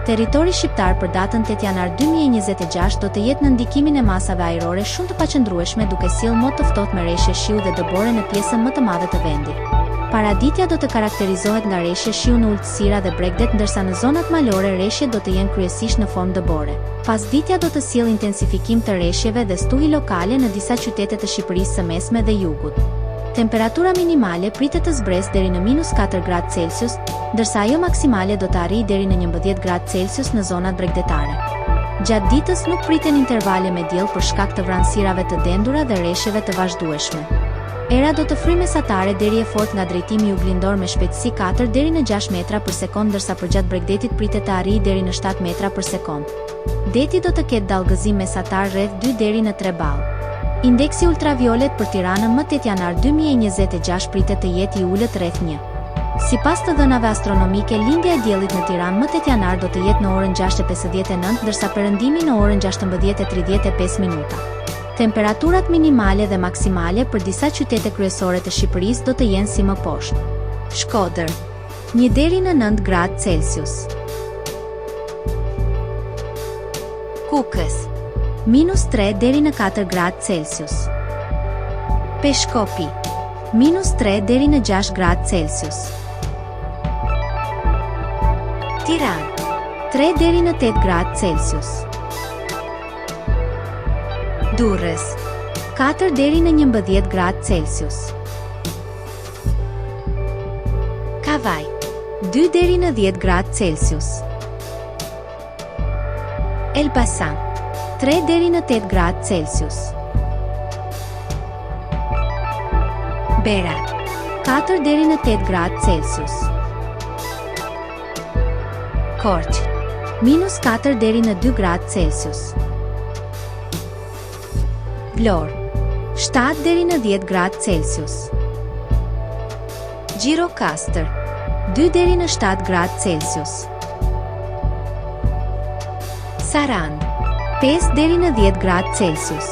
Territori shqiptar për datën 8 janar 2026 do të jetë në ndikimin e masave ajrore shumë të paqëndrueshme, duke sjellë mod të ftohtë me reshje shiu dhe dëbore në pjesën më të madhe të vendit. Paraditja do të karakterizohet nga reshje shiu në ulësira dhe bregdet, ndërsa në zonat malore reshjet do të jenë kryesisht në formë dëbore. Pasditja do të sjellë intensifikim të reshjeve dhe stuhi lokale në disa qytete të Shqipërisë së Mesme dhe Jugut. Temperatura minimale pritet të zbresë deri në -4 gradë Celsius, ndërsa ajo maksimale do të arrijë deri në 11 gradë Celsius në zonat bregdetare. Gjatë ditës nuk priten intervale me diell për shkak të vranësirave të dendura dhe reshjeve të vazhdueshme. Era do të fryjë mesatare deri e fortë nga drejtimi juglindor me shpejtësi 4 deri në 6 metra për sekond, ndërsa përgjatë bregdetit pritet të arrijë deri në 7 metra për sekond. Deti do të ketë dallgëzim mesatar rreth 2 deri në 3 ballë. Indeksi ultraviolet për Tiranën më 8 janar 2026 pritet të jetë I ulët rreth 1. Sipas të dhënave astronomike, lindja e diellit në Tiranë më 8 janar do të jetë në orën 6:59, ndërsa perëndimi në orën 16:35 minuta. Temperaturat minimale dhe maksimale për disa qytete kryesore të Shqipërisë do të jenë si më poshtë. Shkodër, 1 deri në 9 gradë Celsius. Kukës, -3 deri në 4 gradë Celsius. Peshkopi, -3 deri në 6 gradë Celsius. Tiranë, 3 deri në 8 gradë Celsius. Durrës, 4 deri në 11 gradë Celsius. Kavaj, 2 deri në 10 gradë Celsius. Elbasan, 3 deri në 8 gradë Celsius. Berat, 4 deri në 8 gradë Celsius. Korçë, -4 deri në 2 gradë Celsius. Vlorë, 7 deri në 10 gradë Celsius. Gjirokastër, 2 deri në 7 gradë Celsius. Sarandë, 5 deri në 10 gradë Celsius.